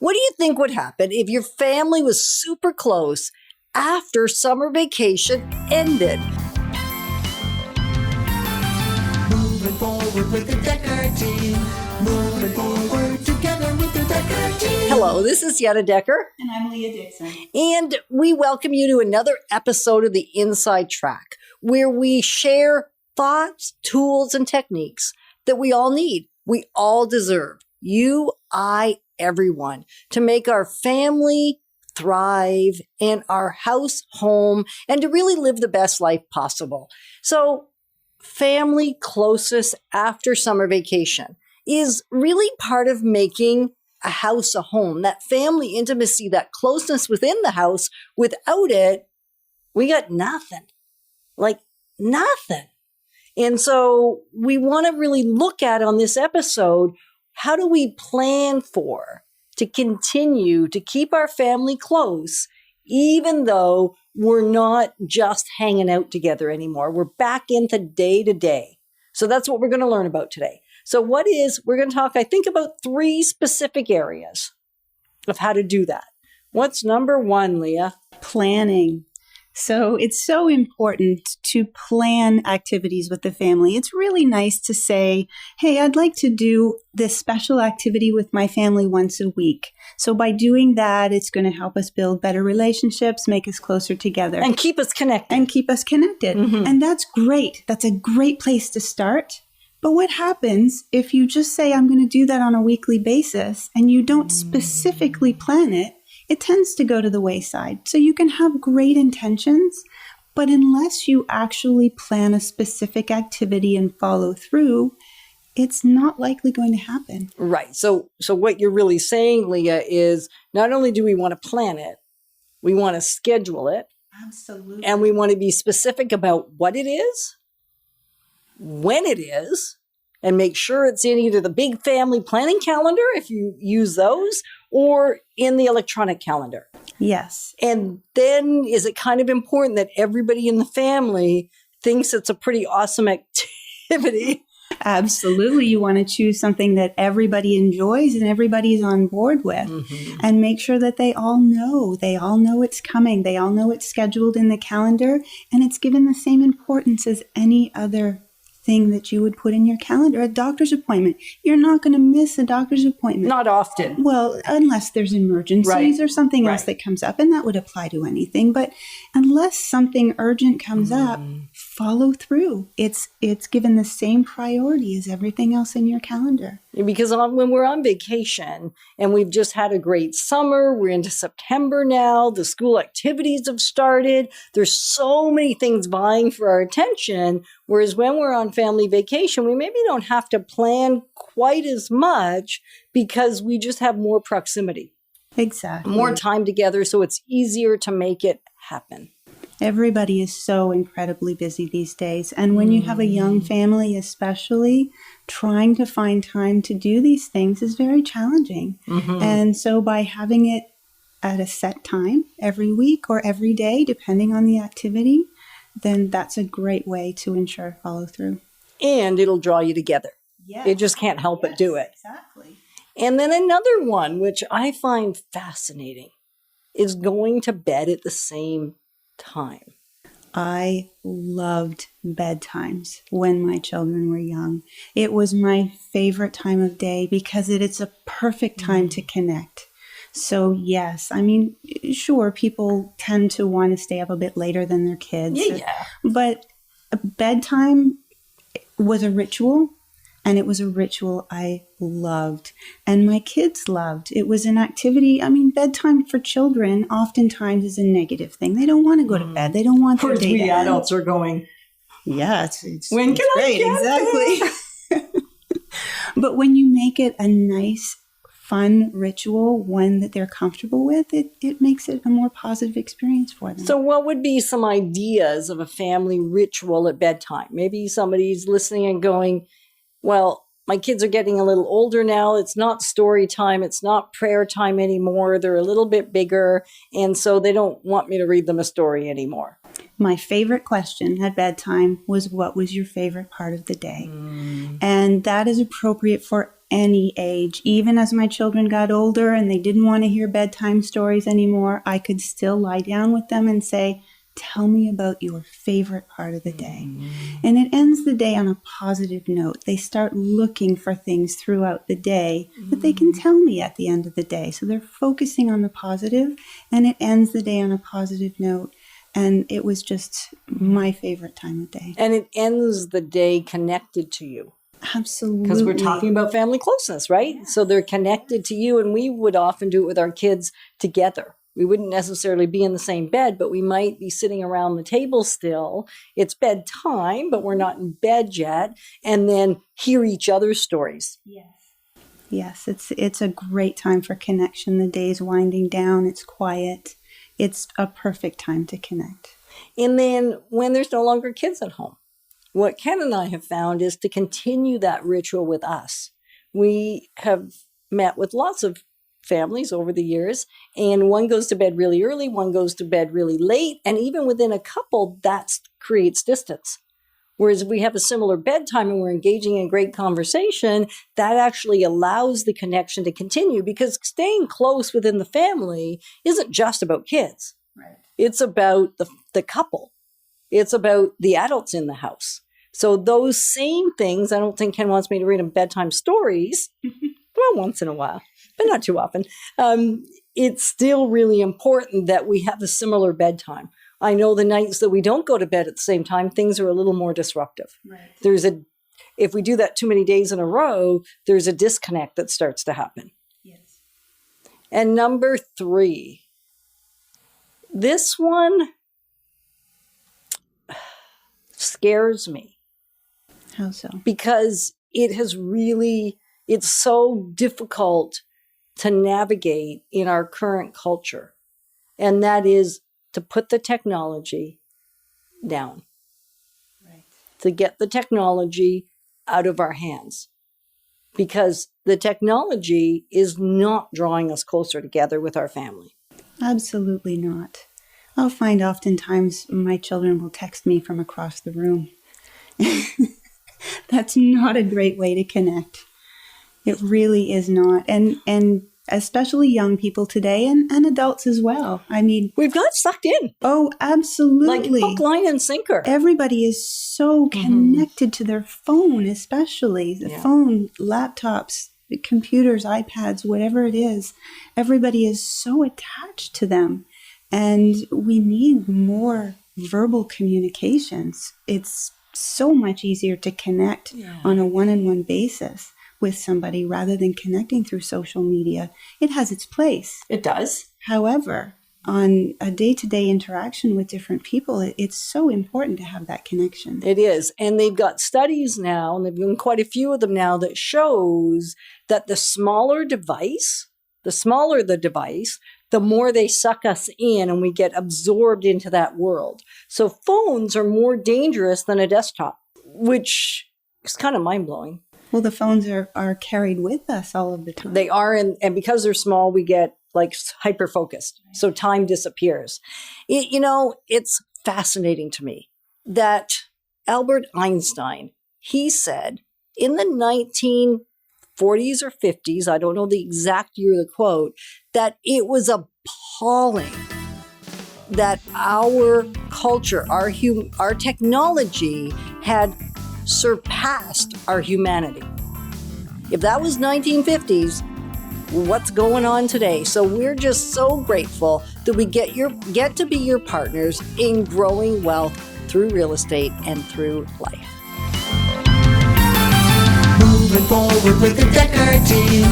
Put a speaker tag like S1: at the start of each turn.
S1: What do you think would happen if your family was super close after summer vacation ended?
S2: Moving forward with the DekkerTeam. Moving forward together with the DekkerTeam.
S1: Hello, this is Yetta Decker.
S3: And I'm Leah Dixon.
S1: And we welcome you to another episode of the Inside Track, where we share thoughts, tools, and techniques that we all need, we all deserve, you, I, everyone, to make our family thrive and our house home and to really live the best life possible. So family closeness after summer vacation is really part of making a house a home, that family intimacy, that closeness within the house. Without it, we got nothing, like nothing. And so we want to really look at on this episode, how do we plan to continue to keep our family close, even though we're not just hanging out together anymore. We're back into day to day. So that's what we're going to learn about today. So we're going to talk, I think, about 3 specific areas of how to do that. What's number 1, Leah?
S3: Planning. So it's so important to plan activities with the family. It's really nice to say, hey, I'd like to do this special activity with my family once a week. So by doing that, it's going to help us build better relationships, make us closer together.
S1: And keep us connected.
S3: Mm-hmm. And that's great. That's a great place to start. But what happens if you just say, I'm going to do that on a weekly basis, and you don't specifically plan it? It tends to go to the wayside. So you can have great intentions, but unless you actually plan a specific activity and follow through, it's not likely going to happen.
S1: Right. So what you're really saying, Leah, is not only do we want to plan it, we want to schedule it.
S3: Absolutely.
S1: And we want to be specific about what it is, when it is, and make sure it's in either the big family planning calendar, if you use those, or in the electronic calendar.
S3: Yes.
S1: And then is it kind of important that everybody in the family thinks it's a pretty awesome activity?
S3: Absolutely. You want to choose something that everybody enjoys and everybody's on board with, and make sure that they all know it's coming. They all know it's scheduled in the calendar, and it's given the same importance as any other thing that you would put in your calendar. A doctor's appointment. You're not going to miss a doctor's appointment.
S1: Not often.
S3: Well, unless there's emergencies or something else that comes up, and that would apply to anything. But unless something urgent comes up, follow through. It's given the same priority as everything else in your calendar.
S1: Because when we're on vacation and we've just had a great summer, we're into September now, the school activities have started, there's so many things vying for our attention, whereas when we're on family vacation, we maybe don't have to plan quite as much because we just have more proximity.
S3: Exactly.
S1: More time together, so it's easier to make it happen.
S3: Everybody is so incredibly busy these days. And when you have a young family, especially, trying to find time to do these things is very challenging. And so by having it at a set time every week or every day, depending on the activity, then that's a great way to ensure follow through.
S1: And it'll draw you together.
S3: Yes.
S1: It just can't help but do it.
S3: Exactly.
S1: And then another one, which I find fascinating, is going to bed at the same time.
S3: I loved bedtimes when my children were young. It was my favorite time of day because it's a perfect time to connect. So yes, I mean, sure, people tend to want to stay up a bit later than their kids.
S1: Yeah.
S3: But bedtime was a ritual. And it was a ritual I loved and my kids loved. It was an activity. I mean, bedtime for children oftentimes is a negative thing. They don't want to go to bed. They don't want their day to end.
S1: We adults are going,
S3: yeah, it's
S1: when can
S3: great.
S1: I get
S3: Exactly. But when you make it a nice, fun ritual, one that they're comfortable with, it makes it a more positive experience for them.
S1: So what would be some ideas of a family ritual at bedtime? Maybe somebody's listening and going, well, my kids are getting a little older now. It's not story time. It's not prayer time anymore. They're a little bit bigger. And so they don't want me to read them a story anymore.
S3: My favorite question at bedtime was, what was your favorite part of the day? And that is appropriate for any age. Even as my children got older and they didn't want to hear bedtime stories anymore, I could still lie down with them and say, tell me about your favorite part of the day. And it ends the day on a positive note. They start looking for things throughout the day that they can tell me at the end of the day. So they're focusing on the positive, and it ends the day on a positive note. And it was just my favorite time of day.
S1: And it ends the day connected to you.
S3: Absolutely.
S1: Because we're talking about family closeness, right? Yeah. So they're connected to you, and we would often do it with our kids together. We wouldn't necessarily be in the same bed, but we might be sitting around the table still. It's bedtime, but we're not in bed yet. And then hear each other's stories.
S3: Yes, it's a great time for connection. The day's winding down. It's quiet. It's a perfect time to connect.
S1: And then when there's no longer kids at home, what Ken and I have found is to continue that ritual with us. We have met with lots of families over the years, and one goes to bed really early, one goes to bed really late, and even within a couple, that creates distance. Whereas if we have a similar bedtime and we're engaging in great conversation, that actually allows the connection to continue, because staying close within the family isn't just about kids.
S3: Right.
S1: It's about the couple. It's about the adults in the house. So those same things, I don't think Ken wants me to read him bedtime stories. Well, once in a while, but not too often. It's still really important that we have a similar bedtime. I know the nights that we don't go to bed at the same time, things are a little more disruptive. Right. If we do that too many days in a row, there's a disconnect that starts to happen.
S3: Yes.
S1: And number 3, this one scares me.
S3: How so?
S1: Because it's so difficult to navigate in our current culture. And that is to put the technology down.
S3: Right.
S1: To get the technology out of our hands. Because the technology is not drawing us closer together with our family.
S3: Absolutely not. I'll find oftentimes my children will text me from across the room. That's not a great way to connect. It really is not. And especially young people today and adults as well. I mean,
S1: we've got sucked in.
S3: Oh, absolutely.
S1: Like hook, line, and sinker.
S3: Everybody is so connected to their phone, especially the phone, laptops, computers, iPads, whatever it is. Everybody is so attached to them. And we need more verbal communications. It's so much easier to connect on a one-on-one basis with somebody rather than connecting through social media. It has its place.
S1: It does.
S3: However, on a day-to-day interaction with different people, it's so important to have that connection.
S1: It is. And they've got studies now, and they've done quite a few of them now, that shows that the smaller the device, the more they suck us in and we get absorbed into that world. So phones are more dangerous than a desktop, which is kind of mind-blowing.
S3: Well, the phones are carried with us all of the time.
S1: They are, and because they're small, we get like hyper-focused. So time disappears. It's fascinating to me that Albert Einstein, he said in the 1940s or 50s, I don't know the exact year of the quote, that it was appalling that our culture, our technology had surpassed our humanity. If that was 1950s, what's going on today? So we're just so grateful that we get to be your partners in growing wealth through real estate and through life.
S2: Moving forward with the Decker team.